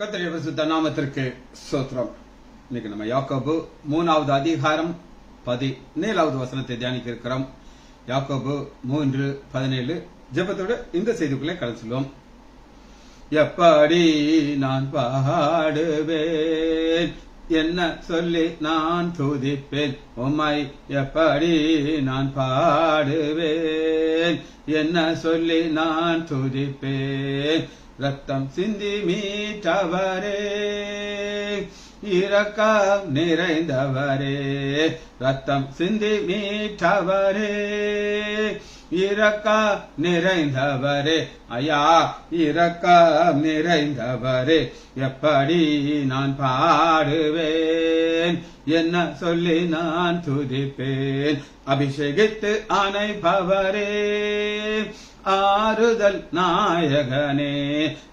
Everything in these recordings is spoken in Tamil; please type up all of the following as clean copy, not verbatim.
கர்த்தருடைய பரிசுத்த நாமத்திற்கு ஸ்தோத்திரம். இன்னைக்கு நம்ம யாக்கோபு 3வது அதிகாரம் 17வது வசனத்தை தியானிக்க இருக்கிறோம். யாக்கோபு 3:17 ஜெபத்தோடு இந்த செய்திக்குள்ளே கடந்து செல்வோம். எப்படி நான் பாடுவேன், என்ன சொல்லி நான் துதிப்பேன், உம்மை எப்படி நான் பாடுவேன், என்ன சொல்லி நான் துதிப்பேன். ரத்தம் சிந்தி மீட்டவரே, இரக்கம் நிறைந்தவரே, ரத்தம் சிந்தி மீட்டவரே, இரக்கம் நிறைந்தவரே, ஐயா இரக்கம் நிறைந்தவரே, எப்படி நான் பாடுவேன், என்ன சொல்லி நான் துதிப்பேன். அபிஷேகித்து அணைப்பவரே, ஆறுதல் நாயகனே,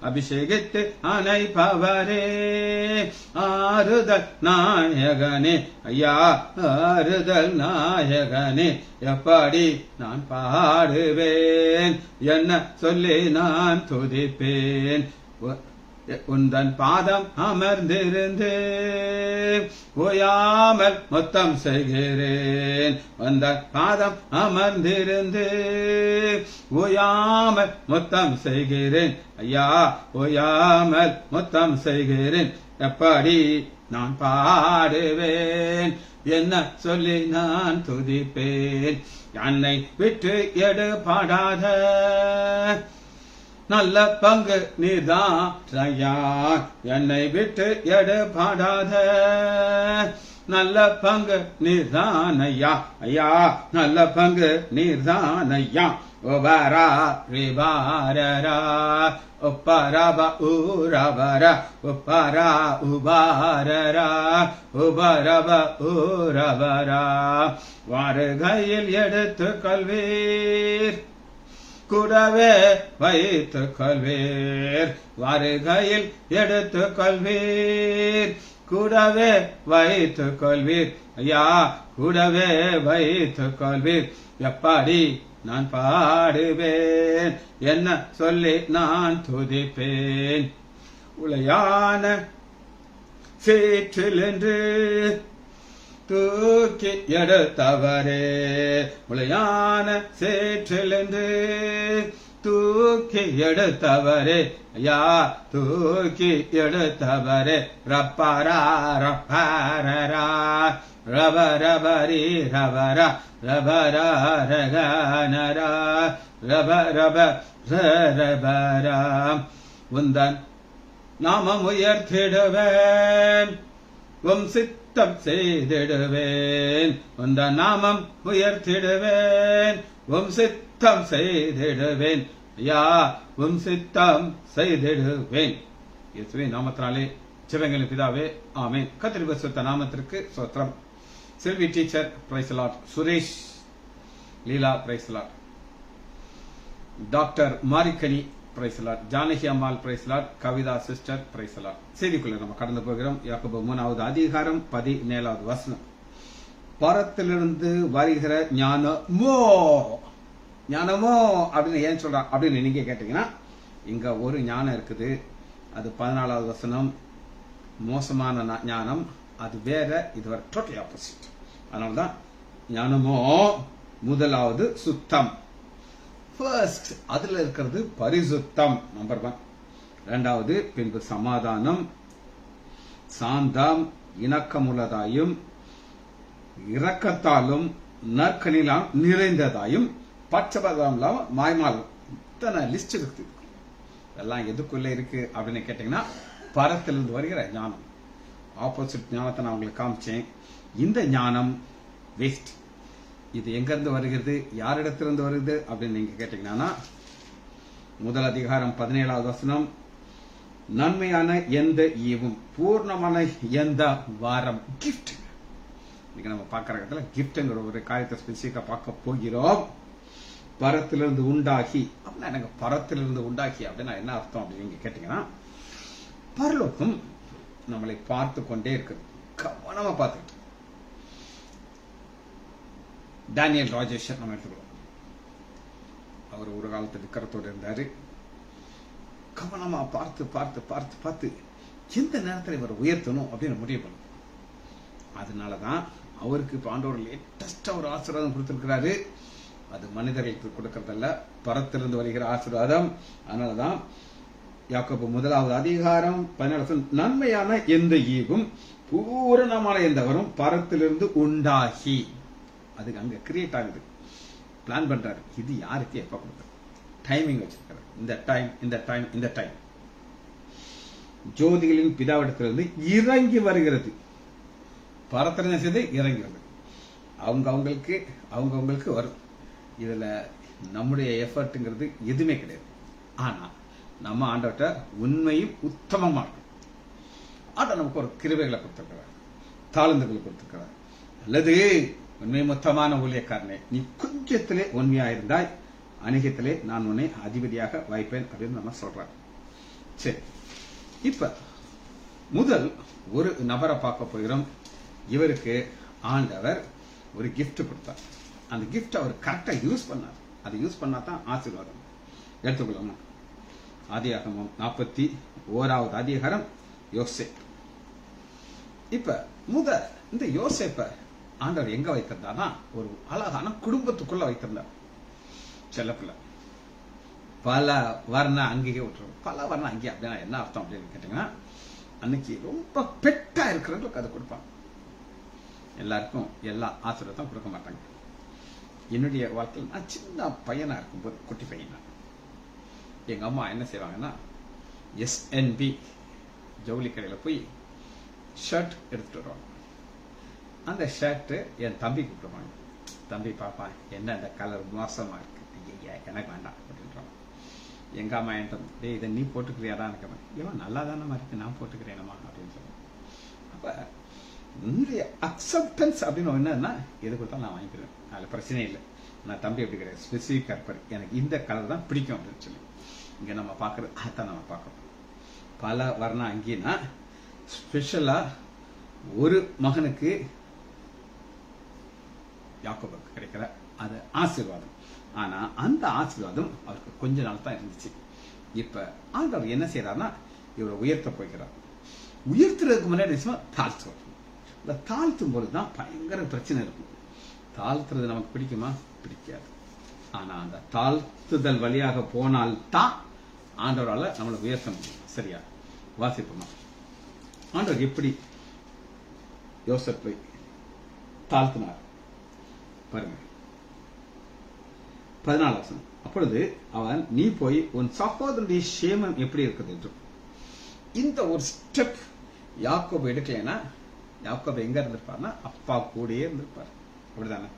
அபிஷேகித்து அணைப்பவரே, ஆறுதல் நாயகனே, ஐயா ஆறுதல் நாயகனே, எப்படி நான் பாடுவேன், என்ன சொல்லி நான் துதிப்பேன். உந்தன் பாதம் அமர்ந்திருந்து ஓயாமல் மொத்தம் செய்கிறேன், உந்தன் பாதம் அமர்ந்திருந்து ஓயாமல் மொத்தம் செய்கிறேன், ஐயா ஓயாமல் மொத்தம் செய்கிறேன். எப்படி நான் பாடுவேன், என்ன சொல்லி நான் துதிப்பேன். என்னை விட்டு எடுபடாத நல்ல பங்கு நீதான் ஐயா, என்னை விட்டு எடுபடாத நல்ல பங்கு நீதான் ஐயா, ஐயா நல்ல பங்கு நீதான் ஐயா. உபரா ரிபாரரா உப்பரப ஊரபரா உப்பரா உபாரரா உபரப ஊரபரா. வருகையில் எடுத்துக் கொள்வீர், கூடவே வைத்துக் கொள்வீர், வருகையில் எடுத்துக் கொள்வீர், கூடவே வைத்துக் கொள்வீர், ஐயா கூடவே வைத்துக் கொள்வீர். எப்படி நான் பாடுவேன், என்ன சொல்லி நான் துதிப்பேன். உளையான சேற்றில் என்று தூக்கி எடுத்தவரே, உளையான சேற்றில் என்று தூக்கி எடுத்தவரே, ஐயா தூக்கி எடுத்தவரே. ரப்பரா ரப்பரரா ரப ரபரி ரபரா ரபரா ரகனரா ரப ரப ரபரா. உந்தன் நாமம் உயர்த்திடுவேன், உம் சித்தம் செய்திடுவேன், உந்த நாமம் உயர்த்திடுவேன், உம் சித்தம் செய்திடுவேன், ஐயா உம் சித்தம் செய்திடுவேன். இயேசுவின் நாமத்தினாலே ஜெபங்களின் பிதாவே, ஆமென். கர்த்தருடைய பரிசுத்த நாமத்திற்கு ஸ்தோத்திரம். Selvi teacher praise the lord, Suresh Leela praise the lord, doctor Marikkani praise the lord, Janaki Ammal praise the lord, Kavitha sister praise the lord. செய்திக்குள்ள நம்ம கடந்து போகிறோம். யாக்கோபு 3வது அதிகாரம் 17வது வசனம். பரத்திலிருந்து வருகிற ஞானமோ, ஞானமோ அப்படின்னு ஏன் சொல்றான் அப்படின்னு நீங்க கேட்டீங்கன்னா, இங்க ஒரு ஞானம் இருக்குது, அது 14வது வசனம். மோசமான ஞானம், அது வேற, இது வேற, டோட்டலி ஆப்போசிட். அதனாலதான் ஞானமோ முதலாவது சுத்தம், ஃபர்ஸ்ட் அதுல இருக்கிறது பரிசுத்தம், நம்பர் 1. இரண்டாவது பின்பு சமாதானம், சாந்தம், இணக்கமுள்ளதாயும் இரக்கத்தாலும் நற்கனிலாம் நிறைந்ததாயும் பட்சபாதம் இல்லாம மாய்மாலும். இத்தனை லிஸ்ட் இருக்கு. இதெல்லாம் எதுக்குள்ள இருக்கு அப்படின்னு கேட்டீங்கன்னா, பரத்திலிருந்து வருகிற ஞானம். ஆப்போசிட் ஞானத்தை நான் உங்களுக்கு காமிச்சேன். இந்த ஞானம் வேஸ்ட். இது எங்க இருந்து வருகிறது, யாரிடத்திலிருந்து வருகிறது அப்படின்னு நீங்க கேட்டீங்கன்னா, முதல் அதிகாரம் 17வது வசனம். நன்மையான எந்த ஈவும் பூர்ணமான எந்த வாரம், கிஃப்ட். இன்னைக்கு நம்ம பார்க்கிற இடத்துல கிஃப்ட்ங்கிற ஒரு காரியத்தை ஸ்பெசிஃபிக்கா பார்க்க போகிறோம். பரத்திலிருந்து உண்டாகி அப்படின்னா எனக்கு பரத்திலிருந்து உண்டாகி அப்படின்னா என்ன அர்த்தம் அப்படின்னு நீங்க கேட்டீங்கன்னா, பரலோகம் நம்மளை பார்த்து கொண்டே இருக்குது, கவனமா பார்த்துக்கிட்டு. டேனியல் ராஜேஷன் நம்ம எடுத்துக்கிறோம். அவர் ஒரு காலத்து விக்கிரத்தோடு இருந்தாரு. கவனமா பார்த்து பார்த்து பார்த்து பார்த்து எந்த நேரத்தில் இவர் உயர்த்தணும் அப்படின்னு முடிவு பண்ணும். அதனாலதான் அவருக்கு இப்ப ஆண்டவர் லேட்டஸ்டா ஒரு ஆசீர்வாதம் கொடுத்திருக்கிறாரு. அது மனிதர்களுக்கு கொடுக்கறதல்ல, பரத்திலிருந்து வருகிற ஆசீர்வாதம். அதனாலதான் யாக்கோபு 1 நன்மையான எந்த ஈவும் பூரணமான எந்த வரும் பரத்திலிருந்து உண்டாகி, அதுக்கு அங்க கிரியேட் ஆகுது, பிளான் பண்றாரு. இது யாருக்கு எப்ப கொடுக்குறது, டைமிங் வச்சிருக்காரு. இந்த டைம் இந்த டைம் இந்த டைம் ஜோதிகளின் பிதாவிடத்திலிருந்து இறங்கி வருகிறது. பரத்திலிருந்து செய்து இறங்கி வருது. அவங்களுக்கு வரும். இதுல நம்முடைய எஃபர்ட்ங்கிறது எதுவுமே கிடையாது. ஆனா நம்ம ஆண்டவர்கிட்ட உண்மையும் உத்தமமா இருக்கும். அதை நமக்கு ஒரு கிருபைகளை கொடுத்திருக்கிறார், தாளந்துகளை கொடுத்திருக்கிறார். அல்லது உண்மை மொத்தமான ஊழியக்காரனே, நீ கொஞ்சத்திலே உண்மையா இருந்தாய், அநேகத்திலே நான் உன்னை அதிபதியாக வைப்பேன் அப்படின்னு நம்ம சொல்றாரு. சரி, இப்ப முதல் ஒரு நபரை பார்க்க போகிறோம். இவருக்கு ஆண்டவர் ஒரு கிஃப்ட் கொடுத்தார். அந்த கிஃப்ட் அவர் கரெக்டா யூஸ் பண்ணார். அதை யூஸ் பண்ணாதான் ஆசீர்வாதம். எடுத்துக்கொள்ளணும். ஆதியாகமம் 41வது அதிகாரம் யோசேப். இப்ப இந்த யோசேப்ப ஆண்டவர் எங்க வைத்திருந்தார்னா ஒரு அழகான குடும்பத்துக்குள்ள வைத்திருந்தார். செல்லப்பிள்ள பல வர்ண அங்கேயே விட்டுரும். பல வர்ண அங்கே அப்படின்னா என்ன அர்த்தம் அப்படின்னு கேட்டீங்கன்னா, அன்னைக்கு ரொம்ப பெட்டா இருக்கிறவங்களுக்கு அதை கொடுப்பாங்க. எல்லாருக்கும் எல்லா ஆசீர்வாதம் கொடுக்க மாட்டாங்க. என்னுடைய வாழ்க்கையில் நான் சின்ன பையனா இருக்கும்போது, குட்டி பையனா, எங்க அம்மா என்ன செய்வாங்கன்னா, SNB ஜவுளி கடையில் போய் ஷர்ட் எடுத்துட்டு வருவாங்க. அந்த ஷர்ட் என் தம்பி கொடுப்பாங்க. தம்பி பாப்பா என்ன இந்த கலர் மோசமா இருக்கு, ஐயா எனக்கு வேண்டாம் அப்படின்றாங்க. எங்க அம்மா என்கிட்ட, இதை நீ போட்டுக்கிறியாதான் இருக்கேன். ஏன் நல்லா தானே இருக்கு, நான் போட்டுக்கிறேனம்மா அப்படின்னு சொல்லுவேன். அப்ப உன்னுடைய அக்செப்டன்ஸ் அப்படின்னு என்னன்னா, எது கொடுத்தாலும் நான் வாங்கிக்கிறேன், அதுல பிரச்சனை இல்லை. நான் தம்பி எப்படி கிடையாது, ஸ்பெசிபிக் இருப்பாரு, எனக்கு இந்த கலர் தான் பிடிக்கும் அப்படின்னு சொல்லி. இங்க நம்ம பாக்குறது அதான் நம்ம பார்க்கணும். பல வர்ண அங்கேனா ஸ்பெஷலா ஒரு மகனுக்கு யாக்கோபுக்கு கிடைக்கிற அது ஆசீர்வாதம். ஆனா அந்த ஆசீர்வாதம் அவருக்கு கொஞ்ச நாள் தான் இருந்துச்சு. இப்ப ஆண்டவர் என்ன செய்யறாருன்னா, இவரை உயர்த்த போய்கிறார். உயர்த்துறதுக்கு முன்னாடி தாழ்த்துவார். இந்த தாழ்த்தும் பொழுதுதான் பயங்கர பிரச்சனை இருக்கும். தாழ்த்துறது நமக்கு பிடிக்குமா? பிடிக்காது. ஆனா அந்த தாழ்த்துதல் வழியாக போனால்தான் ஆண்டவரால நம்மளை உயர்த்த முடியும். சரியா வாசிப்போமா? ஆண்டவர் எப்படி யோசேப்பை தாழ்த்தினார் பாருங்க. 14 அப்பொழுது அவன், நீ போய் உன் சகோதரனுடைய சேமம் எப்படி இருக்குது என்று. இந்த ஒரு ஸ்டெப் யாக்கோபு எடுக்கலைன்னா, யாக்கோபு எங்க இருந்திருப்பாருன்னா அப்பா கூடயே இருந்திருப்பாரு. அப்படிதானே?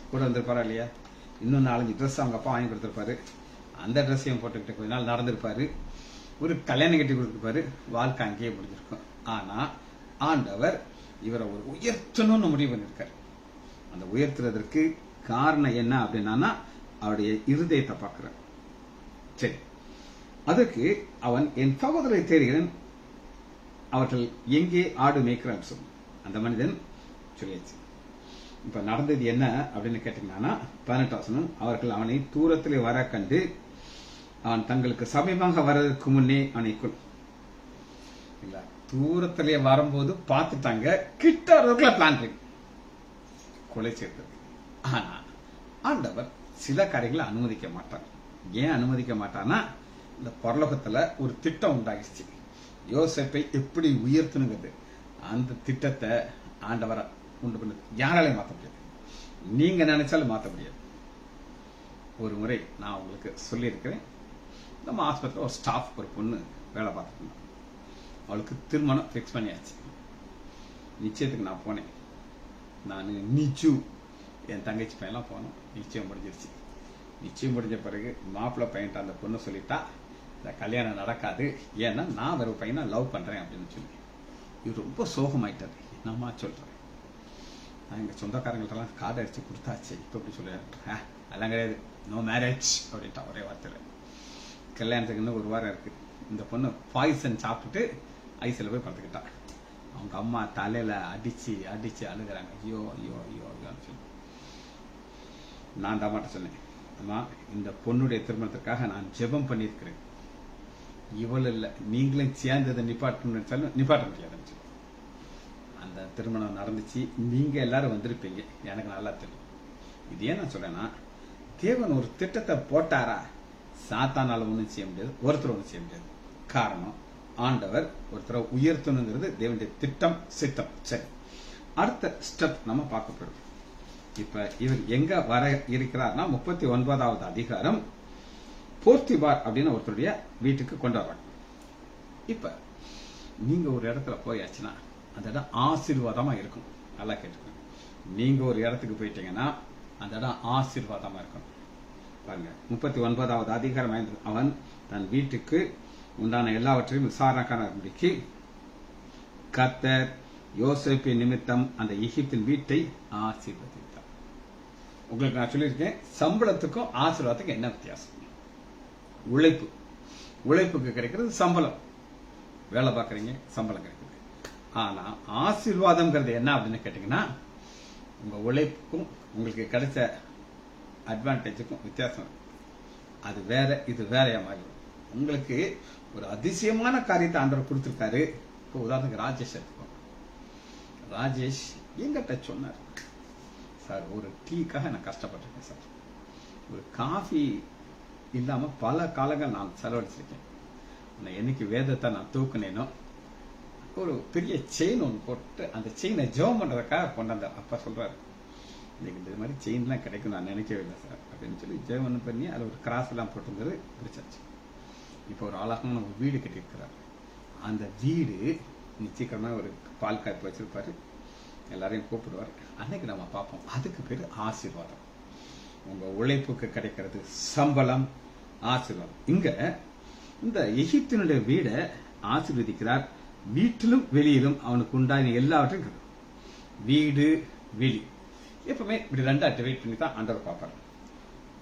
கூட இருந்திருப்பாரா இல்லையா? இன்னும் 4-5 ட்ரெஸ் அவங்க அப்பா வாங்கி கொடுத்திருப்பாரு. அந்த ட்ரெஸ்ஸையும் போட்டுக்கிட்டு கொஞ்ச நாள் நடந்திருப்பாரு. ஒரு கல்யாணம் கட்டி கொடுத்திருப்பாரு. வாழ்க்கை அங்கேயே முடிஞ்சிருக்கும். ஆனா ஆண்டவர் இவரை ஒரு உயர்த்தணும்னு முடிவு பண்ணிருக்காரு. அந்த உயர்த்துறதற்கு காரணம் என்ன அப்படின்னா, அவருடைய இருதயத்தை பார்க்கிறார். சரி, அதுக்கு அவன், என் சகோதரரை தேடுகிறேன், அவர்கள் எங்கே ஆடு மேய்க்கிறான்னு சொல்லு. அந்த மனிதன் சொல்லியாச்சு. இப்ப நடந்தது என்ன அப்படின்னு கேட்டீங்கன்னா, 18 அவர்கள் அவனை தூரத்திலே வர கண்டு அவன் தங்களுக்கு சமீபமாக வர்றதுக்கு முன்னே அவனை இல்ல, தூரத்திலே வரும்போது பார்த்துட்டாங்க, கிட்ட வரதுக்குள்ள பிளான் இருக்கு கொலை செய்யறதுக்கு. ஆனா ஆண்டவர் சில காரியங்களை அனுமதிக்க மாட்டார். ஏன் அனுமதிக்க மாட்டான்னா, இந்த பரலோகத்துல ஒரு திட்டம் உண்டாகிடுச்சு. யோசேப்பை எப்படி உயர்த்தணுங்கிறது. அந்த திட்டத்தை ஆண்டவரை உண்டு பண்ண யாராலையும் மாற்ற முடியாது. நீங்க நினைச்சாலும் மாற்ற முடியாது. ஒரு முறை நான் உங்களுக்கு சொல்லியிருக்கிறேன். நம்ம ஆஸ்பத்திரியில் ஒரு ஸ்டாஃப், ஒரு பொண்ணு வேலை பார்த்துட்டு இருந்தான். அவளுக்கு திருமணம் ஃபிக்ஸ் பண்ணியாச்சு. நிச்சயத்துக்கு நான் போனேன். நான் நிச்சு என் தங்கச்சி பையன்லாம் போனோம். நிச்சயம் முடிஞ்சிருச்சு. நிச்சயம் முடிஞ்ச பிறகு மாப்பிள்ளை பையன்ட்ட அந்த பொண்ணு சொல்லிட்டா, இந்த கல்யாணம் நடக்காது, ஏன்னா நான் வேற பையனை லவ் பண்றேன் அப்படின்னு சொல்லி. இவர் ரொம்ப சோகமாயிட்டாரு. என்னம்மா சொல்றேன், நான் எங்க சொந்தக்காரங்கள்ட்டலாம் கார்டு அடிச்சு கொடுத்தாச்சு, இப்போ இப்படி சொல்லுறேன். அதெல்லாம் கிடையாது, நோ மேரேஜ் அப்படின்ட்டா ஒரே வார்த்தையில. கல்யாணத்துக்கு இன்னும் 1 வாரம் இருக்கு. இந்த பொண்ணு பாய்சன் சாப்பிட்டுட்டு ஐசில் போய் படுத்துக்கிட்டா. அவங்க அம்மா தலையில அடிச்சு அடிச்சு அழுகிறாங்க. ஐயோ ஐயோ ஐயோ ஐயோன்னு சொல்லி. நான் தான் மாட்ட சொன்னேன், அம்மா இந்த பொண்ணுடைய திருமணத்திற்காக நான் ஜெபம் பண்ணியிருக்கிறேன். இவள் இல்லை, நீங்களும் சேர்ந்ததை நிப்பாட்டணும்னு நிப்பாட்ட முடியாதுன்னு சொல்லி. அந்த திருமணம் நடந்துச்சு. நீங்க எல்லாரும் வந்திருப்பீங்க, எனக்கு நல்லா தெரியும். இது ஏன் நான் சொல்றேன்னா, தேவன் ஒரு திட்டத்தை போட்டாரா, சாத்தானால ஒன்றும் செய்ய முடியாது, ஒருத்தர் ஒன்றும் செய்ய முடியாது. காரணம், ஆண்டவர் ஒருத்தரை உயர்த்தணுங்கிறது தேவனுடைய திட்டம், சித்தம். சரி, அடுத்த ஸ்டெப் நம்ம பார்க்க போறோம். இப்ப இவர் எங்க வர இருக்கிறார்னா 39வது அதிகாரம் போர்த்திபார் அப்படின்னு ஒருத்தருடைய வீட்டுக்கு கொண்டு வர்றாங்க. இப்ப நீங்க ஒரு இடத்துல போயாச்சுன்னா அந்த இடம் ஆசீர்வாதமா இருக்கும். நல்லா கேட்டுக்கோங்க. நீங்க ஒரு இடத்துக்கு போயிட்டீங்கன்னா அந்த இடம் ஆசீர்வாதமா இருக்கும். பாருங்க, 39வது அதிகாரம் அவன் தன் வீட்டுக்கு உண்டான எல்லாவற்றையும் விசாரணைக்காரர்களுக்கு கர்த்தர் யோசேப்பின் நிமித்தம் அந்த எகிப்தின் வீட்டை ஆசீர்வதித்தார். உங்களுக்கு நான் சொல்லியிருக்கேன், சம்பளத்துக்கும் ஆசீர்வாதத்துக்கும் என்ன வித்தியாசம்? உழைப்புக்கு கிடைக்கிறது சம்பளம், வேலை பார்க்கறீங்க சம்பளம் கிடைக்குது. ஆனா ஆசீர்வாதம்ங்கிறது என்ன அப்படின்னு கேட்டீங்கன்னா, உங்க உழைப்புக்கும் உங்களுக்கு கிடைச்ச அட்வான்டேஜுக்கும் வித்தியாசம். அது வேற, இது வேறையா மாதிரி. உங்களுக்கு ஒரு அதிசயமான காரியத்தை ஆண்டவர் கொடுத்திருக்காரு. இப்போ உதாரணத்துக்கு ராஜேஷ் எடுத்துக்கோங்க. ராஜேஷ் எங்கிட்ட சொன்னார், சார் ஒரு டீக்காக நான் கஷ்டப்பட்டிருக்கேன் சார், ஒரு காஃபி இல்லாம பல காலங்கள் நான் செலவழிச்சிருக்கேன். என்னைக்கு வேதத்தை நான் தூக்குனேனோ ஒரு பெரிய செயின் ஒன்று போட்டு அந்த செயினை ஜெபம் பண்றதுக்காக கொண்டாந்தார். அப்பா சொல்றாரு, இன்னைக்கு இந்த மாதிரி செயின்லாம் கிடைக்கும் நான் நினைக்கவே இல்லை சார் அப்படின்னு சொல்லி ஜெபம் பண்ணி அதில் ஒரு கிராஸ் எல்லாம் போட்டிருந்தது, பிடிச்சாச்சு. இப்போ ஒரு அழகான ஒரு வீடு கட்டியிருக்கிறார். அந்த வீடு நிச்சயமா ஒரு பால் காய்ப்பு வச்சிருப்பாரு, எல்லாரையும் கூப்பிடுவார். அன்னைக்கு நம்ம பார்ப்போம். அதுக்கு பேரு ஆசீர்வாதம். உங்க உழைப்புக்கு கிடைக்கிறது சம்பளம், ஆசீர்வாதம். இங்க இந்த எகிப்தினுடைய வீடை ஆசீர்வதிக்கிறார். வீட்டிலும் வெளியிலும் அவனுக்கு உண்டான எல்லாவற்றையும், வீடு வெளி எப்பவுமே இப்படி ரெண்டா டிவைட் பண்ணி தான் ஆண்டவர் பார்ப்பார்.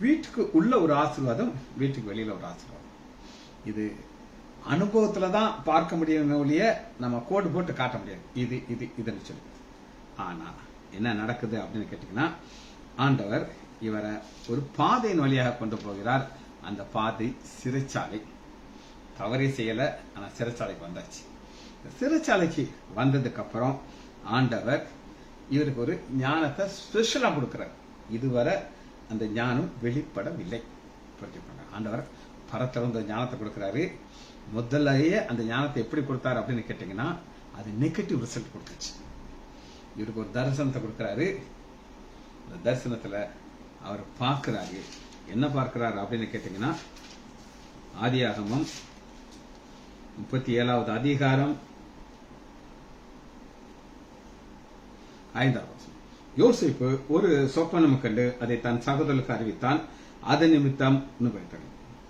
வீட்டுக்கு உள்ள ஒரு ஆசீர்வாதம், வீட்டுக்கு வெளியில ஒரு ஆசீர்வாதம். இது அனுபவத்துலதான் பார்க்க முடியும் ஒழிய நம்ம கோடு போட்டு காட்ட முடியாது. இது இது இதுன்னு சொல்லி. ஆனா என்ன நடக்குது அப்படின்னு கேட்டீங்கன்னா, ஆண்டவர் இவரை ஒரு பாதையின் வழியாக கொண்டு போகிறார். அந்த பாதை சிறைச்சாலை. தவறே செய்யல, ஆனா சிறைச்சாலைக்கு வந்தாச்சு. சிறைச்சாலைக்கு வந்ததுக்கு அப்புறம் ஆண்டவர் இவருக்கு ஒரு ஞானத்தை ஸ்பெஷலா கொடுக்கிறார். இதுவரை அந்த ஞானம் வெளிப்படவில்லை. ஆண்டவர் பரத்திலிருந்த ஞானத்தை கொடுக்கிறாரு. முதல்லயே அந்த ஞானத்தை எப்படி கொடுத்தாரு அப்படின்னு கேட்டீங்கன்னா, அது நெகட்டிவ் ரிசல்ட் கொடுத்துச்சு. இவருக்கு ஒரு தரிசனத்தை கொடுக்கிறாரு. அந்த தரிசனத்துல அவர் பார்க்கிறாரு. என்ன பார்க்கிறாரு அப்படின்னு கேட்டீங்கன்னா, ஆதியாகமம் 37வது அதிகாரம் 5வது வசனம். யோசேப்பு ஒரு சொப்பனம் கண்டு அதை தன் சகோதரருக்கு அறிவித்தான். அது நிமித்தம்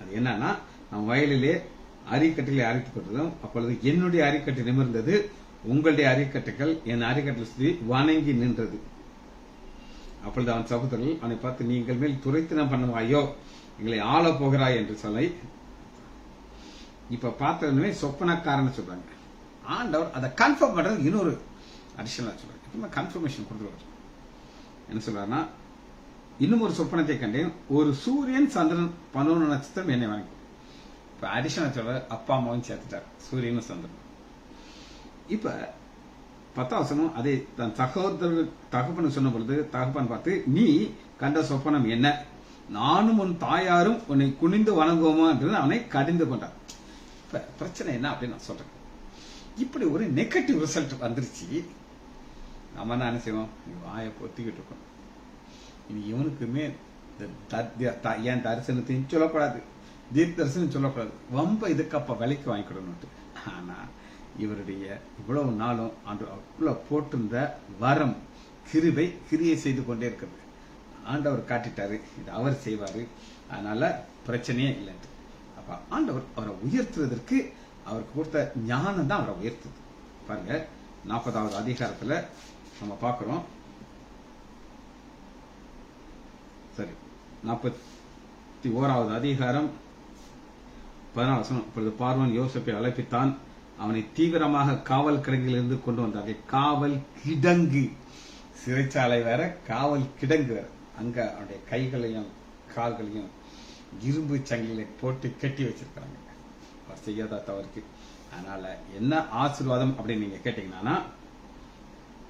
அது என்னன்னா, நம் வயலிலே அரிக்கட்டிலே அரைத்துக் கொண்டதும், அப்பொழுது என்னுடைய அரிக்கட்டு நிமிர்ந்தது, உங்களுடைய அரிக்கட்டுகள் என் அரிக்கட்டில் சுற்றி வணங்கி நின்றது. அப்பொழுது அவன் சகோதரர்கள் அவனை பார்த்து, நீ எங்கள் மேல் துரைத்தனம் பண்ணுவாயோ, எங்களை ஆள போகிறாய் என்று சொல்லி, இப்ப பார்த்ததுமே சொப்பனக்காரன்னு சொல்றாங்க. ஆண்டவர் அதை கன்ஃபார்ம் பண்றது இன்னொரு அடிஷனலா சொல்றாரு. கன்ஃபர்மேஷன் கொடுத்துருவாரு. என்ன சொல்றாருன்னா, இன்னும் ஒரு சொப்பனத்தை கண்டேன், ஒரு சூரியன் சந்திரன் 11 நட்சத்திரம் என்னை வணங்கும். இப்ப அடிஷனல் சொல்ற அப்பா அம்மாவும் சேர்த்துட்டார், சூரியனும் சந்திரன். இப்ப 10வது வசனம், அதை தன் தகப்பன் சொன்ன பொழுது தகப்பன் பார்த்து, நீ கண்ட சொப்பனம் என்ன, நானும் உன் தாயாரும் உன்னை குனிந்து வணங்குவோமா என்று அவனை கடிந்து கொண்டார். இப்ப பிரச்சனை என்ன அப்படின்னு நான் சொல்றேன். இப்படி ஒரு நெகட்டிவ் ரிசல்ட் வந்துருச்சு. நம்ம என்ன செய்வோம், வாயை பொத்திக்கிட்டு இருக்கோம். இனி இவனுக்குமே என் தரிசனத்தையும் சொல்லக்கூடாது, தீர்க்க தரிசனம் சொல்லக்கூடாது, வம்ப இதுக்கப்ப விலைக்கு வாங்கிக்கிடணும். ஆனா இவருடைய இவ்வளவு நாளும் அன்று போட்டிருந்த வரம் கிருபை கிரியை செய்து கொண்டே இருக்கிறது. ஆண்டவர் காட்டிட்டாரு, இது அவர் செய்வாரு, அதனால பிரச்சனையே இல்லைன்னு. அப்ப ஆண்டவர் அவரை உயர்த்துவதற்கு அவருக்கு கொடுத்த ஞானம் தான் அவரை உயர்த்துது. பாருங்க, 40வது அதிகாரத்துல நம்ம பார்க்கிறோம். சரி, 41வது அதிகாரம் 14வது வசனம். இப்பொழுது பார்வோன் யோசேப்பை அழைப்பித்தான், அவனை தீவிரமாக காவல் கிடங்கிலிருந்து கொண்டு வந்தார்கள். காவல் கிடங்கு, சிறைச்சாலை வேற, காவல் கிடங்கு வேற. அங்க அவனுடைய கைகளையும் கால்களையும் இரும்பு சங்கிலை போட்டு கட்டி வச்சிருக்காங்க. அவர் செய்யாத தவறுக்கு. அதனால என்ன ஆசீர்வாதம் அப்படின்னு நீங்க கேட்டீங்கன்னா,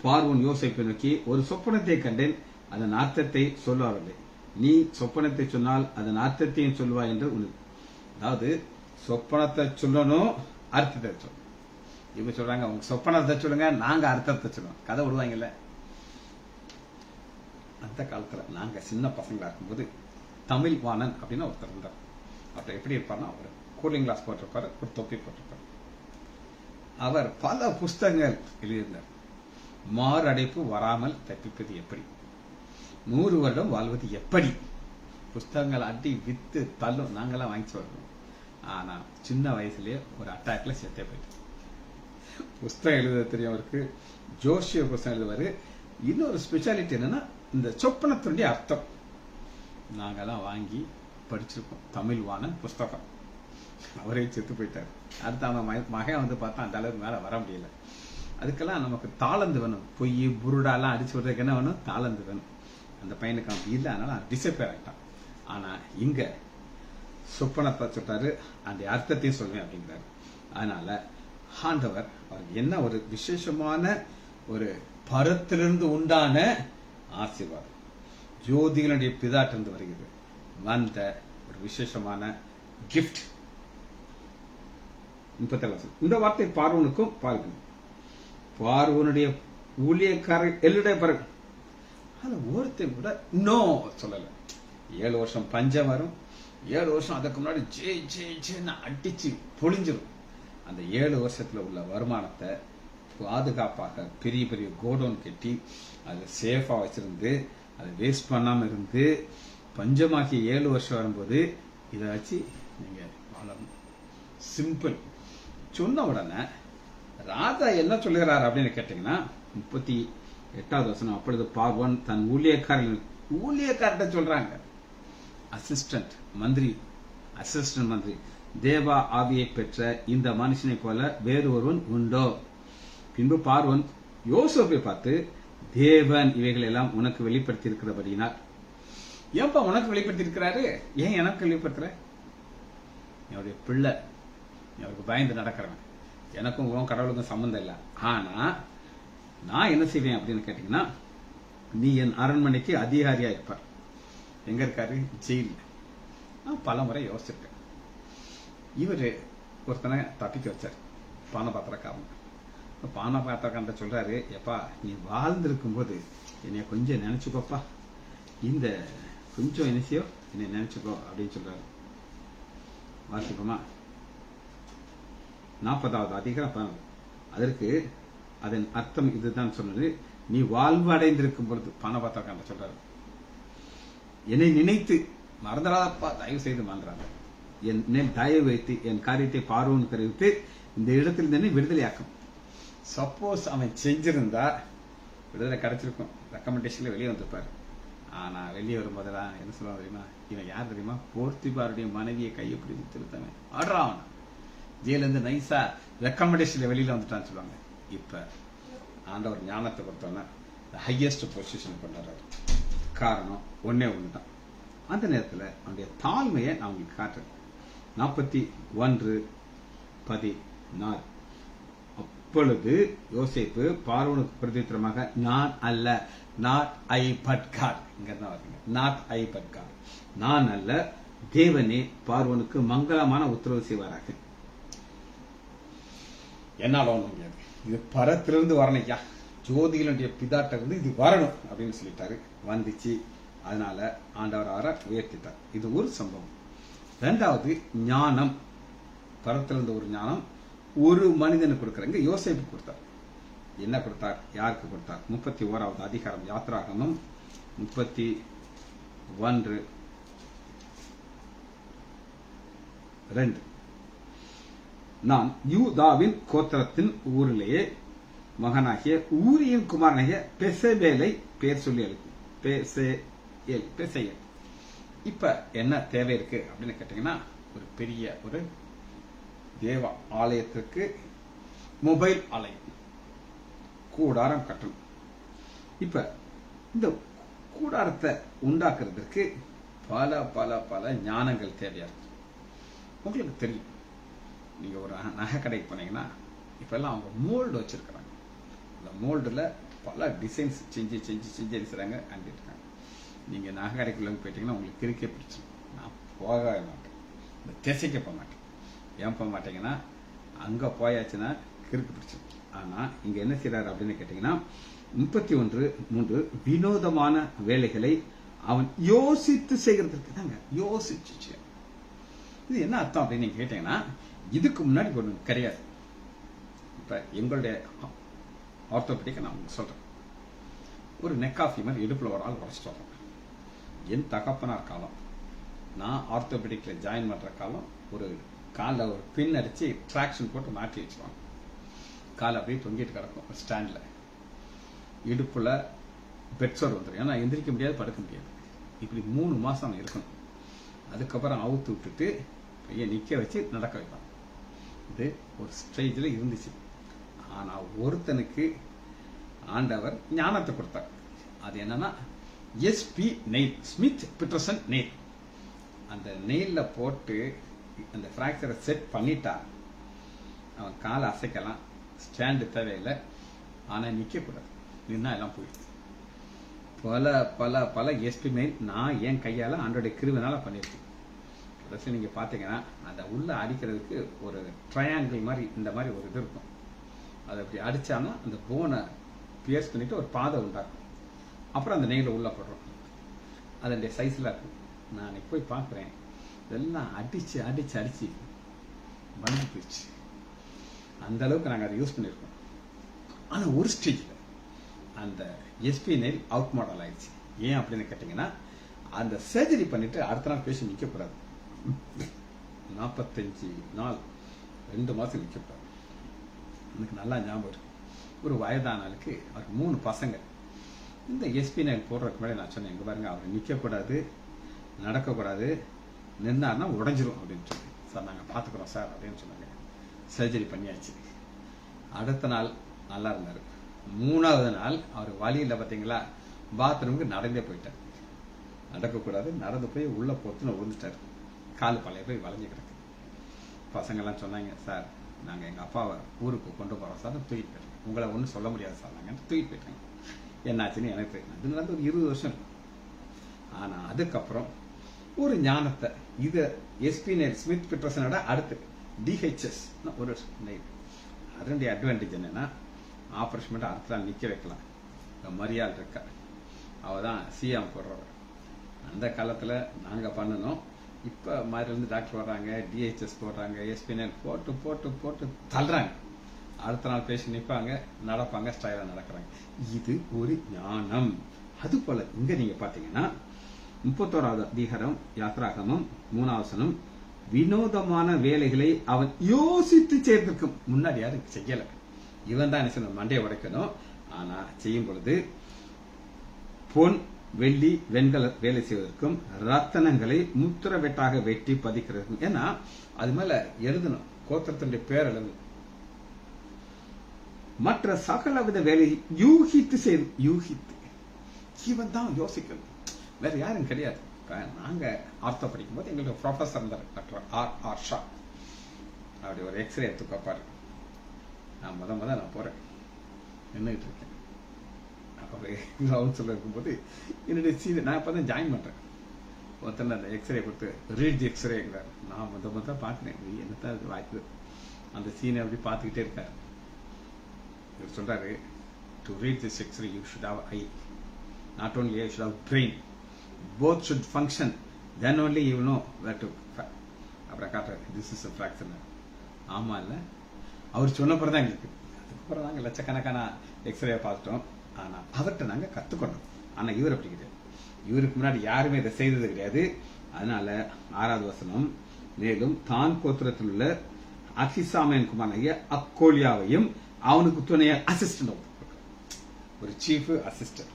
பார்வோன் யோசேப்பை நோக்கி, ஒரு சொப்பனத்தை கண்டேன், அதன் அர்த்தத்தை சொல்லவில்லை. நீ சொப்பனத்தை சொன்னால் அதன் அர்த்தத்தையும் சொல்லுவா என்று உனக்கு. அதாவது சொப்பனத்தை சொல்லணும், அர்த்தத்தை சொல்லணும். இவங்க சொல்றாங்க உங்க சொப்பனத்தை சொல்லுங்க, நாங்க அர்த்தத்தை சொல்லுவோம். கதை விடுவாங்கல்ல. அந்த காலத்துல நாங்க சின்ன பசங்களா இருக்கும்போது தமிழ் வாணன் அப்படின்னு ஒருத்தர் இருந்தார். அவர் எப்படி இருப்பார்னா, அவர் கூலிங் கிளாஸ் போட்டிருப்பாரு, ஒரு தொப்பி போட்டிருப்பாரு. அவர் பல புஸ்தகங்கள் எழுதியிருந்தார். மாரடைப்பு வராமல் தப்பிப்பது எப்படி, 100 வருடம் வாழ்வது எப்படி, புஸ்தகங்கள் அடி வித்து தள்ளும். நாங்கெல்லாம் வாங்கிச்சு வருவோம். ஆனா சின்ன வயசுலயே ஒரு அட்டாக்ல செத்தே போயிட்டு. புஸ்தகம் எழுத தெரியும் அவருக்கு, ஜோசிய புஸ்தகம் எழுதுவாரு. இன்னொரு ஸ்பெஷாலிட்டி என்னன்னா, இந்த சொப்பனத்துடைய அர்த்தம் நாங்கெல்லாம் வாங்கி படிச்சிருக்கோம். தமிழ் வாணன் புஸ்தகம். அவரே செத்து போயிட்டார். அடுத்த அவன் மகன் வந்து பார்த்தா அந்த அளவுக்கு மேல வர முடியல. அதுக்கெல்லாம் நமக்கு தாளந்து வேணும். பொய் புருடாலாம் அடிச்சு விடுறதுக்கு என்ன வேணும், தாளந்து வேணும். அந்த பையனுக்கு அவன் இல்லை, அதனால டிசப்பேர் ஆகிட்டான். ஆனா இங்க சொப்பனத்தை சொல்றாரு, அந்த அர்த்தத்தையும் சொல்லுவேன் அப்படிங்கிறாரு. அதனால ஆண்டவர் அவருக்கு என்ன ஒரு விசேஷமான ஒரு பரத்திலிருந்து உண்டான ஆசீர்வாதம், ஜோதிகளுடைய பிதாட்டிலிருந்து வருகிறது வந்த ஒரு விசேஷமான கிஃப்ட். 37 இந்த வார்த்தை பார்வோனுக்கும் பாருங்க, பார்வோனுடைய ஊழியக்காரர் எல்லுடைய பிறகு அது ஒருத்தர் கூட நோ சொல்லல. 7 வருஷம் பஞ்சம் வரும், 7 வருஷம் அதுக்கு முன்னாடி ஜெயின்னு அடிச்சு பொழிஞ்சிரும். அந்த 7 வருஷத்துல உள்ள வருமானத்தை பாதுகாப்பாக பெரிய பெரிய கோடவுன் கட்டி அதை சேஃபா வச்சிருந்து அதை வேஸ்ட் பண்ணாம இருந்து பஞ்சமாக்கி 7 வருஷம் வரும்போது இதை வச்சு நீங்க வாழணும். சிம்பிள். சொன்ன உடனே ராஜா என்ன சொல்லுகிறார் அப்படின்னு கேட்டீங்கன்னா, 38வது வசனம். அப்பொழுது பார்வோன் தன் ஊழியக்காரர்கிட்ட சொல்றாங்க, அசிஸ்டன்ட் மந்திரி, தேவா ஆவியை பெற்ற இந்த மனுஷனை போல வேறு ஒருவன் உண்டோ? பின்பு பார்வோன் யோசேப்பை பார்த்து, தேவன் இவைகள் எல்லாம் உனக்கு வெளிப்படுத்தி இருக்கிறபடியினார். ஏன்பா உனக்கு வெளிப்படுத்தி இருக்கிறாரு, ஏன் எனக்கு வெளிப்படுத்துற? என்னுடைய பிள்ளை, அவருக்கு பயந்து நடக்கிறவன், எனக்கும் உன் கடவுளுக்கும் சம்பந்தம் இல்லை. ஆனா நான் என்ன செய்வேன் அப்படின்னு கேட்டீங்கன்னா, நீ என் அரண்மனைக்கு அதிகாரியா இருப்பார். எங்க இருக்காரு? ஜெயில். நான் பல முறை யோசிச்சிருக்கேன். இவரு ஒருத்தனை தப்பிக்க வச்சார், பானபாத்திரக்காரன். பானபாத்திரக்காரன் சொல்றாரு, எப்பா நீ வாழ்ந்திருக்கும் போது என்னைய கொஞ்சம் நினைச்சுக்கோப்பா, இந்த கொஞ்சம் என்னையோ என்னை நினைச்சுக்கோ அப்படின்னு சொல்றாரு. வாசிப்போமா? 40வது அதிகாரம். அதற்கு அதன் அர்த்தம் இதுதான் சொன்னது, நீ வாழ்வு அடைந்திருக்கும் பொழுது. பானபாத்திரக்காரன் சொல்றாரு, என்னை நினைத்து மறந்துடாதப்பா, தயவு செய்து மறந்துடாத, என் தயவு வைத்து என் காரியத்தை பார்வோன் தெரிவித்து இந்த இடத்தில் நின்று விடுதலையாக்கும். சப்போஸ் அவன் செஞ்சிருந்தா விடுதலை கிடைச்சிருக்கும், ரெக்கமெண்டேஷன்ல வெளியே வந்திருப்பாரு. ஆனா வெளியே வரும்போதெல்லாம் என்ன சொல்லுவாங்க தெரியுமா? இவன் யார் தெரியுமா? போர்த்திபாருடைய மனைவியை கையை பிடித்து திருத்தவன் ஆடுறா, அவன் ஜெயில இருந்து நைஸா ரெக்கமெண்டேஷன்ல வெளியில வந்துட்டான்னு சொல்லுவாங்க. இப்ப ஆண்டவர் ஞானத்தை கொடுத்தோன்னா ஹையஸ்ட் பொசிஷன் கொண்டாடுறாரு. காரணம் ஒன்னே ஒண்ணுதான். அந்த நேரத்தில் அவனுடைய தாழ்மையை நான் உங்களுக்கு காட்டுறேன். 41:14. அப்பொழுது யோசேப்பு பார்வோனுக்கு பிரதித்திரமாக, நான் அல்ல, நாட் ஐ பட் காட். இங்க தான் வருங்க, நாட் ஐ பட் காட், நான் அல்ல, தேவனே பார்வோனுக்கு மங்களமான உத்தரவு செய்வாராக. என்னால ஒண்ணு முடியாது, இது பரத்திலிருந்து வரணையா, ஜோதிகளுடைய பிதாட்ட இருந்து இது வரணும் அப்படின்னு சொல்லிட்டாரு. வந்துச்சு. அதனால ஆண்டவர் அவரை உயர்த்திட்டார். இது ஒரு சம்பவம். 2வது ஞானம், பரத்திலிருந்து ஒரு ஞானம் ஒரு மனிதனுக்கு கொடுக்கிறாங்க. யோசேப்பு கொடுத்தார். என்ன கொடுத்தார், யாருக்கு கொடுத்தார்? 31வது அதிகாரம் யாத்ராகமம் 31:2. நான் யூதாவின் கோத்திரத்தின் ஊரிலேயே மகனாகிய ஊரியின் குமாரனாகிய பெசேபேலை பேர் சொல்லி அழைக்கும். பெசேயேல். இப்ப என்ன தேவை இருக்கு அப்படின்னு கேட்டீங்கன்னா, ஒரு பெரிய ஒரு தேவ ஆலயத்திற்கு மொபைல் ஆலயம் கூடாரம் கட்டணும். இப்ப இந்த கூடாரத்தை உண்டாக்குறதுக்கு பல பல பல ஞானங்கள் தேவையா இருக்கு. உங்களுக்கு தெரியும், நீங்க ஒரு நகை கடைக்கு போனீங்கன்னா இப்பெல்லாம் அவங்க மோல்டு வச்சிருக்கிறாங்க. அந்த மோல்டுல பல டிசைன்ஸ் செஞ்சு அடிச்சுறாங்க அண்டிட்டு. நீங்க நகை கடைக்குள்ள போயிட்டீங்கன்னா உங்களுக்கு கிறுக்கே பிடிச்சிடும். நான் போகவே மாட்டேன், இந்த திசைக்க போக மாட்டேன். ஏன் போக மாட்டேங்கன்னா அங்க போயாச்சுன்னா கிறுக்கு பிடிச்சிடும். ஆனா இங்க என்ன செய்யறாரு அப்படின்னு கேட்டீங்கன்னா 31:3 வினோதமான வேலைகளை அவன் யோசித்து செய்கிறதுக்கு தாங்க. யோசிச்சு இது என்ன அர்த்தம் அப்படின்னு நீங்க கேட்டீங்கன்னா, இதுக்கு முன்னாடி ஒண்ணு கிடையாது. இப்ப எங்களுடைய ஆர்த்தோபெடிக்க நான் உங்களுக்கு சொல்றேன். ஒரு நெக் ஆஃப் ஃபீமர் இடுப்புல ஒரு ஆள் உடச்சிட்டு வரோம். என் தகப்பனார் காலம், நான் ஆர்த்தோபெடிக்ல ஜாயின் பண்ற காலம், ஒரு காலில் ஒரு பின் அடிச்சு ட்ராக்ஷன் போட்டு மாட்டி வச்சுருவாங்க. கால் அப்படியே தொங்கிட்டு கிடக்கும் ஸ்டாண்ட்ல. இடுப்புல பெட்சோர் வந்துடும். ஏன்னா எந்திரிக்க முடியாது, படுக்க முடியாது. இப்படி 3 மாசம் இருக்கணும். அதுக்கப்புறம் அவுத்து விட்டுட்டு பையன் நிக்க வச்சு நடக்க வைப்பாங்க. இது ஒரு ஸ்டேஜ்ல இருந்துச்சு. ஆனா ஒருத்தனுக்கு ஆண்டவர் ஞானத்தை கொடுத்தார். அது என்னன்னா SP nail, Smith Peterson nail. அந்த நெயில்ல போட்டு அந்த பிராக்சரை செட் பண்ணிட்டா அவன் காலை அசைக்கலாம், ஸ்டாண்டு தேவையில்லை. ஆனா நிக்க கூடாது, நின்னா எல்லாம் போயிடுது. பல பல பல எஸ்பி நெயில் நான் என் கையால ஆண்டோடைய கிருவினால பண்ணிருக்கேன். கடைசியில் நீங்க பாத்தீங்கன்னா அந்த உள்ள அடிக்கிறதுக்கு ஒரு ட்ரையாங்கிள் மாதிரி இந்த மாதிரி ஒரு இது இருக்கும். அதை அப்படி அடிச்சானா அந்த போனை பியர்ஸ் பண்ணிட்டு ஒரு பாதை உண்டாக்கும். அப்புறம் அந்த நெயில உள்ள போடுறோம். அதனுடைய சைஸ்ல இருக்கும். நான் போய் பார்க்குறேன், இதெல்லாம் அடிச்சு அடிச்சு அடிச்சு வலிஞ்சு போயிடுச்சு. அந்த அளவுக்கு நாங்கள் அதை யூஸ் பண்ணியிருக்கோம். ஆனா ஒரு ஸ்டேஜ்ல அந்த எஸ்பி நெயில் அவுட் மாடல் ஆயிடுச்சு. ஏன் அப்படின்னு கேட்டீங்கன்னா, அந்த சர்ஜரி பண்ணிட்டு அடுத்த நாள் பேசி நிக்க கூடாது. 45 நாள் 2 மாசம் நிக்க கூடாது. எனக்கு நல்லா ஞாபகம் இருக்கு. ஒரு வயதான ஆளுக்கு அவர் 3 பசங்க. இந்த எஸ்பி நெயில் போடுறதுக்கு முன்னாடி நான் சொன்னேன், எங்க பாருங்க அவர் நிக்க கூடாது, நடக்க கூடாது, நின்னார்னா உடஞ்சிரும் அப்படின்னு சொல்லி. சார் நாங்க பாத்துக்கிறோம் சார் அப்படின்னு சொன்னாங்க. சர்ஜரி பண்ணியாச்சு. அடுத்த நாள் நல்லா இருந்தாரு. 3வது நாள் அவர் வழியில் பார்த்தீங்களா, பாத்ரூமுக்கு நடந்தே போயிட்டார். நடக்கக்கூடாது, நடந்து போய் உள்ள போத்துன்னு விழுந்துட்டாரு. காலு பழைய போய் வளைஞ்சு கிடக்கு. பசங்கள்லாம் சொன்னாங்க, சார் நாங்கள் எங்கள் அப்பாவை ஊருக்கு கொண்டு போகிறோம் சார், தூக்கிட்டு போயிட்டோம். உங்களை ஒன்றும் சொல்ல முடியாது சார், நாங்கள் தூக்கிட்டு போயிட்டாங்க. என்னாச்சுன்னு எனக்கு தெரியும். அது நடந்து ஒரு 20 வருஷம் இருக்கும். ஆனால் அதுக்கப்புறம் ஒரு ஞானத்தை, இது எஸ்பி நெயில் ஸ்மித் பீட்டர்சனோட அடுத்து டிஹெச்எஸ் ஒரு நெயில். அதனுடைய அட்வான்டேஜ் என்னன்னா, ஆபரேஷன் மட்டும் அடுத்த நாள் நிக்க வைக்கலாம். மரியாள் இருக்கா, அவதான் சிஎம் போடுறவர். அந்த காலத்துல நாங்க பண்ணணும். இப்ப மாதிரி இருந்து டாக்டர் வர்றாங்க, டிஹெச்எஸ் போடுறாங்க, எஸ்பிஎன்எல் போட்டு போட்டு போட்டு தள்ளுறாங்க. அடுத்த நாள் பேசி நிற்பாங்க, நடப்பாங்க, ஸ்டைலா நடக்கிறாங்க. இது ஒரு ஞானம். அது போல இங்க நீங்க பாத்தீங்கன்னா 31வது அதிகாரம் யாத்ராகமம் 3வது வசனம், வினோதமான வேலைகளை அவன் யோசித்து செய்திருக்கும். முன்னாடி யாரும் செய்யல, இவன் தான் என்ன செய்யணும், மண்டையை உடைக்கணும். ஆனா செய்யும் பொழுது பொன் வெள்ளி வெண்கல வேலை செய்வதற்கும் ரத்தனங்களை முத்திர வெட்டாக வெட்டி பதிக்கிறதுக்கும். ஏன்னா அது மேல எழுதணும், கோத்திரத்தினுடைய பேர் எழுதணும். மற்ற சகலவித வேலையை யூகித்து செய்து, யூகித்து இவன் தான் யோசிக்கணும், வேற யாரும் கிடையாது. நாங்க ஆர்த்தோ படிக்கும் போது எங்களுக்கு ப்ரொஃபசர் இருந்தார், டாக்டர் ஆர் ஷா. அப்படி ஒரு எக்ஸ்ரே எடுத்து பார்ப்பாரு. நான் நான் போறேன், நின்றுட்டு இருக்கேன். அவரு கவுன்சிலர் இருக்கும்போது என்னுடைய சீன் நான் இப்பதான் ஜாயின் பண்றேன். ஒருத்தர் அந்த எக்ஸ்ரே கொடுத்து ரீட் தி எக்ஸ்ரேங்கிறார். நான் முதல் பாக்குறேன், என்னத்தான் வாய்ப்பு. அந்த சீனை அப்படி பார்த்துக்கிட்டே இருக்காரு. இவர் சொல்றாரு, to read this x ray you should have eye, not only eye should have brain, both should function, then only you know where to. அப்புறம் காட்டுறாரு, this is a fracture. ஆமா இல்ல, அவர் சொன்னப்பறம் தான் எங்களுக்கு. அதுக்கப்புறம் நாங்க லட்சக்கணக்கான எக்ஸ்ரே பார்த்துட்டோம். ஆனா அவர்கிட்ட நாங்க கத்துக்கணும். ஆனா இவர் அப்படி கிடையாது. இவருக்கு முன்னாடி யாருமே இதை செய்தது கிடையாது. அதனால 6வது வசனம், மேலும் தான் கோத்திரத்தில் உள்ள அகிசாமேன் குமாரனாகிய அக்கோலியாவையும் அவனுக்கு துணையாக அசிஸ்டன்ட், ஒரு சீஃப் அசிஸ்டன்ட்.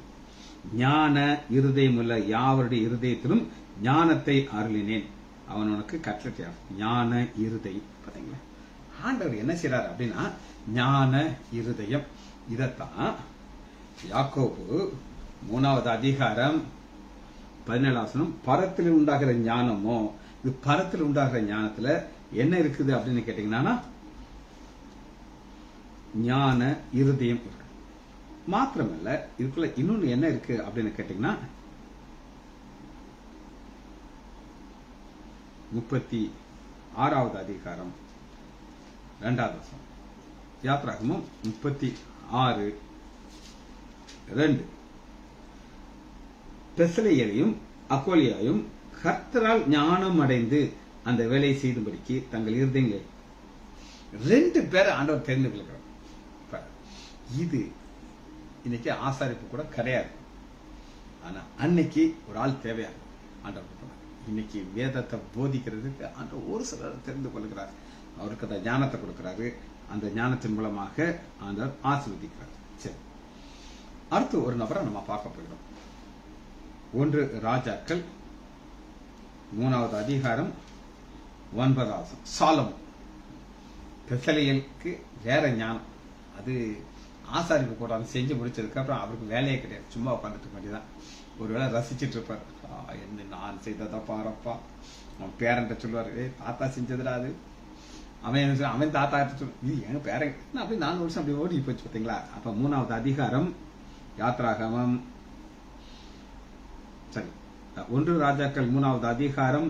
ஞான இருதயமுள்ள யாவருடைய இருதயத்திலும் ஞானத்தை அருளினேன், அவன் உனக்கு கட்டளையார். ஞான இருதயம் பாத்தீங்களா, ஆண்டவர் என்ன செய்யறாரு அப்படின்னா ஞான இருதயம். இதத்தான் யாக்கோபு 3வது அதிகாரம் 17வது வசனம், பரத்தில் உண்டாகிற ஞானமோ, இது பரத்தில் உண்டாகிற ஞானத்துல என்ன இருக்குது அப்படின்னு கேட்டீங்கன்னா ஞான இருதயம் இருக்கு. மாத்திரமல்ல இதுக்குள்ள இன்னொன்னு என்ன இருக்கு அப்படின்னு கேட்டீங்கன்னா 36வது அதிகாரம் 2வது வசனம். யாத்ராகமம் 36:2. பெசலேயரையும் அகோலியாயும் கர்த்தரால் ஞானம் அடைந்து அந்த வேலையை செய்தும்படிக்கு தங்கள் இருதயங்களை 2 பேரை ஆண்டவர் தெரிந்து கொள்கிறார். இது இன்னைக்கு ஆசாரிப்பு கூட கிடையாது. ஆனா அன்னைக்கு ஒரு ஆள் தேவையா ஆண்டவர். இன்னைக்கு வேதத்தை போதிக்கிறதுக்கு ஆண்டவர் ஒரு சிலர் தெரிந்து கொள்கிறார். அவருக்கு அந்த ஞானத்தை கொடுக்கிறாரு. அந்த ஞானத்தின் மூலமாக ஆண்டவர் ஆசீர்வதிக்கிறார். சரி, அடுத்து ஒரு நபரை நம்ம பார்க்க போகிறோம். 1 ராஜாக்கள் 3வது அதிகாரம் 9வது வசனம். சாலமோன். பெசலேயலுக்கு வேற ஞானம். அது ஆசாரிப்பு கூட செஞ்சு முடிச்சதுக்கு அப்புறம் அவருக்கு வேலையே கிடையாது. சும்மா உட்காந்துட்டு வேண்டியதான். ஒருவேளை ரசிச்சிட்டு இருப்பார். என்ன நான் செய்ததா பாரப்பா. அவன் பேரன்ட்ட சொல்லுவாரு, தாத்தா செஞ்சதுடா அது. அவன் தாத்தா சொல்லு எங்க பேரன் அப்படி 4 வருஷம் அப்படி ஓடி போச்சு பார்த்தீங்களா. அப்ப 3வது அதிகாரம் யாத்ராகமம் 1 ராஜாக்கள் 3வது அதிகாரம்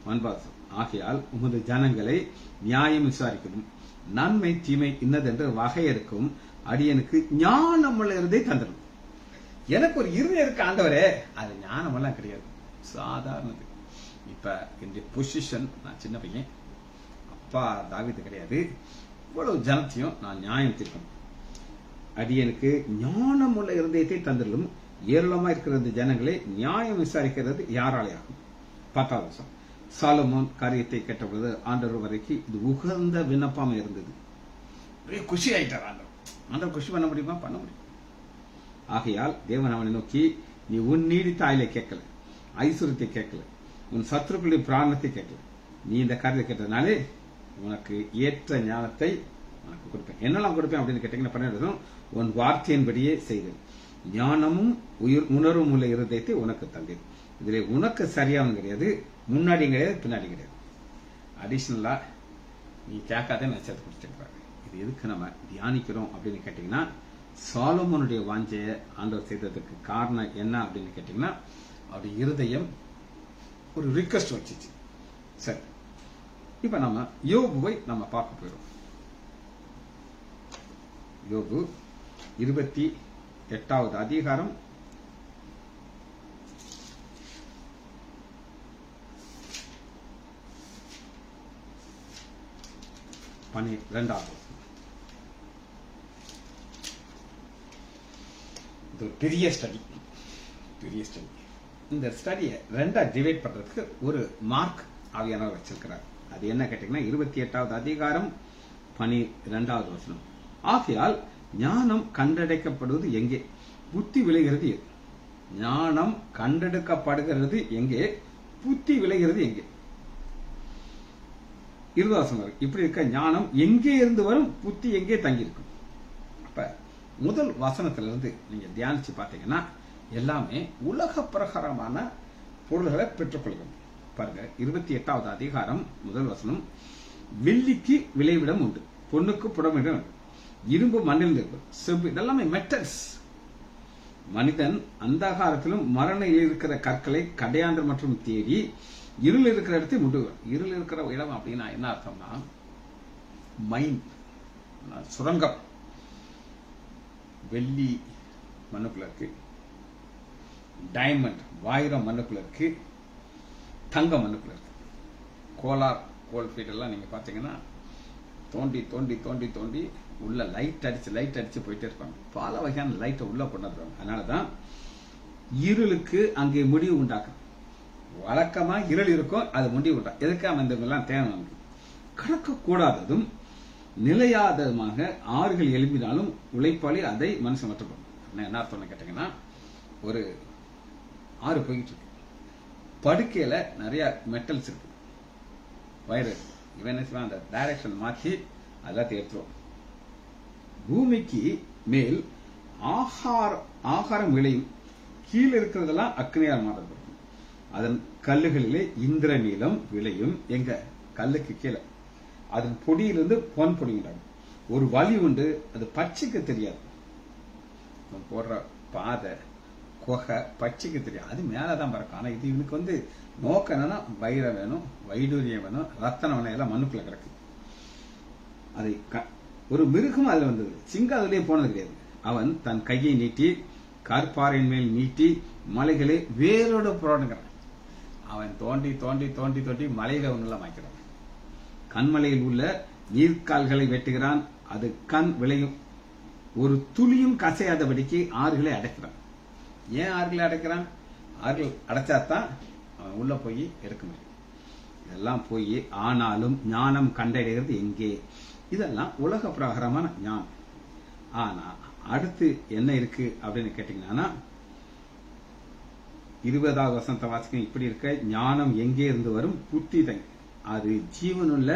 9. ஆகையால் உமது ஜனங்களை நியாயம் விசாரிக்கவும் நன்மை தீமை இன்னதென்று வகையறுக்கும் அடியனுக்கு ஞானமுள்ள இருதை தந்துடும். எனக்கு ஒரு இருதயம் இருக்கு ஆண்டவரே, அது ஞானமெல்லாம் கிடையாது, சாதாரணது. இப்ப இந்த பொசிஷன், நான் சின்ன பையன், அப்பா தாவீது கிடையாது, இவ்வளவு ஜனத்தையும் நான் நியாயம் தீர்க்கணும். அடியனுக்கு ஞானமுள்ள இருதயத்தை தந்துடும். ஏராளமா இருக்கிற இந்த ஜனங்களை நியாயம் விசாரிக்கிறது யாராலே ஆகும். 10வது வருஷம். சாலமோன் காரியத்தை கேட்டபொழுது ஆண்டவர் வரைக்கும் இது உகந்த விண்ணப்பமா இருந்தது. குஷி ஆயிட்டார் ஆண்டவர். ஆண்டவர் குஷி பண்ண முடியுமா? பண்ண முடியும். ஆகையால் தேவன் அவனை நோக்கி, நீ உன் நீடித்த ஆயுளை கேட்கல, ஐஸ்வர்யத்தை கேட்கல, உன் சத்துருக்களுடைய பிராணத்தை கேட்கல, நீ இந்த காரியத்தை கேட்டதுனாலே உனக்கு ஏற்ற ஞானத்தை உனக்கு கொடுப்பேன். என்னெல்லாம் கொடுப்பேன் அப்படின்னு கேட்டீங்கன்னா 12 உன் வார்த்தையின்படியே செய்தேன். ஞானமும் உணர்வும் உள்ள இருதயத்தை உனக்கு தந்தேன். இதுல உனக்கு சரியானது கிடையாது, முன்னாடியும் கிடையாது, பின்னாடி கிடையாது. அடிஷனலா நீ கேட்காத நான் சேர்த்து கொடுத்துருப்பாரு. இது எதுக்கு நம்ம தியானிக்கிறோம் அப்படின்னு கேட்டீங்கன்னா, சாலமோனுடைய வாஞ்சைய ஆண்டவர் செய்ததுக்கு காரணம் என்ன அப்படின்னு கேட்டீங்கன்னா, அவருடைய இருதயம் ஒரு ரிக்வெஸ்ட் வச்சிச்சு. சரி, இப்ப நம்ம யோபுவை நம்ம பார்க்க போயிடும். யோபு 28வது அதிகாரம் 12வது. இது ஒரு பெரிய ஸ்டடி. இந்த ஸ்டடியை 2ஆ டிவைட் பண்றதுக்கு ஒரு மார்க் ஆவியானவர் வச்சிருக்கிறார். அது என்ன கேட்டீங்கன்னா 28வது அதிகாரம் 12வது வசனம். ஆகையால் ஞானம் கண்டெடுக்கப்படுவது எங்கே, புத்தி விளைகிறது எது? ஞானம் கண்டெடுக்கப்படுகிறது எங்கே, புத்தி விளைகிறது எங்கே? 20வது வசனம். இப்படி இருக்க ஞானம் எங்கே இருந்து வரும், புத்தி எங்கே தங்கி இருக்கும்? அப்ப முதல் வசனத்திலிருந்து நீங்க தியானிச்சு பார்த்தீங்கன்னா எல்லாமே உலக பிரகாரமான பொருள்களை பெற்றுக்கொள்ளும். பாருங்க, 28வது அதிகாரம் முதல் வசனம். வெள்ளிக்கு விளைவிடம் உண்டு, பொண்ணுக்கு புடமிடம் உண்டு, இரும்பு மண்ணில் இருக்கும், செம்பு இதெல்லாமே மெட்டல்ஸ். மனிதன் அந்தகாரத்திலும் மரணில் இருக்கிற கற்களை கடையாண்டர் மற்றும் தேடி இருள் இருக்கிற இடத்தை முண்டுவார். இருள் இருக்கிற இடம் அப்படின்னா என்ன அர்த்தம்னா மைன், சுரங்கம். வெள்ளி மண்ணுக்குள்ள இருக்கு, டைமண்ட் வைரம் மண்ணுக்குள்ள இருக்கு, தங்க மண்ணுக்குள்ள இருக்கு. கோலார் கோல்ஃபீல்ட் எல்லாம் நீங்க பாத்தீங்கன்னா தோண்டி தோண்டி தோண்டி தோண்டி உள்ள லைட் அடிச்சு போயிட்டே இருப்பாங்க. பல வகையான லைட்டை உள்ள கொண்டு வந்துருவாங்க. அதனாலதான் இருளுக்கு அங்கே முடிவு உண்டாக்கும். வழக்கமா இருள் இருக்கும், அது முடிவு உண்டா. எதுக்காக இந்த எல்லாம் தேவை நமக்கு. கடக்கக்கூடாததும் நிலையாததுமாக ஆறுகள் எழுப்பினாலும் உழைப்பாளி அதை மனுஷன் மற்றப்படும். என்ன அர்த்தம் கேட்டீங்கன்னா, ஒரு ஆறு போயிட்டு இருக்கு, படுக்கையில நிறைய மெட்டல்ஸ் இருக்கு, வயர். இவன் அந்த டைரக்ஷன் மாற்றி எல்லாத்தையும் எடுத்துருவோம். பூமிக்கு மேல் ஆகாரம் விளையும், கீழே இருக்கிறதெல்லாம் அக்னியால் மாறப்படும். அதன் கல்லுகளிலே இந்திர நீலம் விளையும். எங்க? கல்லுக்கு கீழே அதன் பொடியிலிருந்து பொன் பொடி உண்டாகும். ஒரு வழி உண்டு, அது பச்சைக்கு தெரியாது. போடுற பாதை கொகை பச்சைக்கு தெரியாது, அது மேலதான் பறக்கும். ஆனா இது இவனுக்கு நோக்கம் என்னன்னா வைரம் வேணும், வைடூரியம் வேணும், ரத்தனம் வேணும், எல்லாம் மண்ணுக்குள்ள கிடக்கு. அதை ஒரு மிருகம் அதுல வந்தது, சிங்கம் அதுலயே போனது கிடையாது. அவன் தன் கையை நீட்டி கற்பாறையின் மேல் நீட்டி மலைகளை வேரோடு புரணுகிறான். அவன் தோண்டி தோண்டி தோண்டி தோண்டி மலையில ஒன்றுலாம் வைக்கிறான். கண்மலையில் உள்ள நீர்க்கால்களை வெட்டுகிறான், அது கண் விளையும். ஒரு துளியும் கசையாதபடிக்கு ஆறுகளை அடைக்கிறான். ஏன் ஆறுகளை அடைக்கிறான்? ஆறுகள் அடைச்சாதான் அவன் உள்ள போய் எடுக்க முடியும். இதெல்லாம் போய் ஆனாலும் ஞானம் கண்டடைகிறது எங்கே? இதெல்லாம் உலக பிரகாரமான ஞானம். ஆனா அடுத்து என்ன இருக்கு அப்படின்னு கேட்டீங்கன்னா, 20வது வசனத்தை வாசிக்க இப்படி இருக்க, ஞானம் எங்கே இருந்து வரும்? புத்திதை, அது ஜீவனுள்ள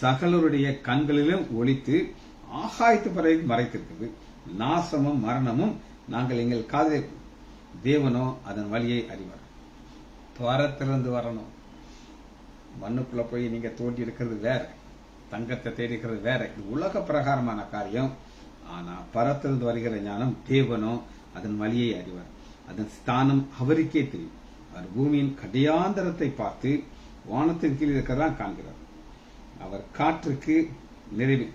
சகலருடைய கண்களிலும் ஒளித்து ஆகாயத்து பிறகு மறைத்திருக்கிறது. நாசமும் மரணமும் நாங்கள் எங்கள் காதலை, தேவனோ அதன் வழியை அறிவார். துவாரத்திலிருந்து வரணும். மண்ணுக்குள்ள போய் நீங்க தோண்டி இருக்கிறது வேற, தங்கத்தை தேடி இருக்கிறது வேற. இது உலக பிரகாரமான காரியம். ஆனா பரத்திலிருந்து வருகிற ஞானம், தேவனோ அதன் வழியை அறிவார், அதன் ஸ்தானம் அவருக்கே தெரியும். அவர் பூமியின் கடையாந்தரத்தை பார்த்து வானத்தின் கீழ் இருக்கிறதான் காண்கிறார். அவர் காற்றுக்கு நிறைவு.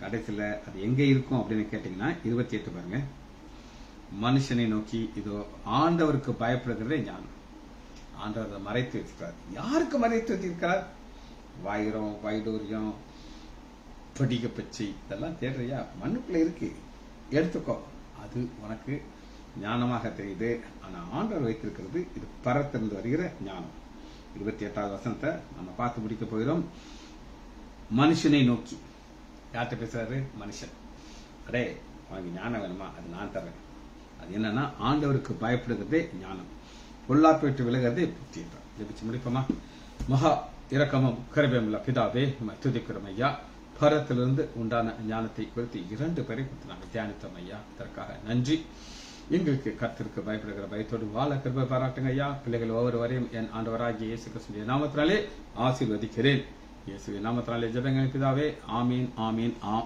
கடைசியில அது எங்க இருக்கும் அப்படின்னு கேட்டீங்கன்னா 28 பாருங்க. மனுஷனை நோக்கி இதோ ஆண்டவருக்கு பயப்படுகிறதே ஞானம். ஆண்டவர் மறைத்து வச்சிருக்கிறார். யாருக்கு மறைத்து வச்சிருக்கிறார்? வைரம், வைடூரியம், படிக பச்சை, இதெல்லாம் தேடுறியா? மண்ணுக்குள்ள இருக்கு, எடுத்துக்கோ. அது உனக்கு ஞானமாக தெரியுது. ஆனா ஆண்டவர் வைத்திருக்கிறது இது பரத்திலிருந்து வருகிற ஞானம். 28வது வசனத்தை நம்ம பார்த்து முடிக்க போகிறோம். மனுஷனை நோக்கி யார்கிட்ட பேசுறாரு? மனுஷன். அடே உனக்கு ஞானம் வேணுமா? அது நான் தரேன். அது என்னன்னா ஆண்டவருக்கு பயப்படுகிறதே ஞானம், பொல்லாப்பை விட்டு விலகிறதே புத்தி என்றார். ஜெபிச்சு முடிப்போமா? மகா இரக்கமும் கருபையுமுள்ள பிதாவே, நம்ம துதிக்கிறோம் ஐயா. பரத்திலிருந்து உண்டான ஞானத்தை குறித்து 2 பேரை குறித்து நாங்கள் தியானித்தோம் ஐயா. அதற்காக நன்றி. எங்களுக்கு கர்த்தருக்கு பயப்படுகிற பயத்தோடு வாழ கிருபை பாராட்டுங்க ஐயா. பிள்ளைகள் ஒவ்வொருவரையும் என் ஆண்டவராகிய இயேசு கிறிஸ்துவின் நாமத்தினாலே ஆசீர்வதிக்கிறேன். இயேசுவின் நாமத்தினாலே ஜெபங்கள் பிதாவே. ஆமீன், ஆமீன், ஆ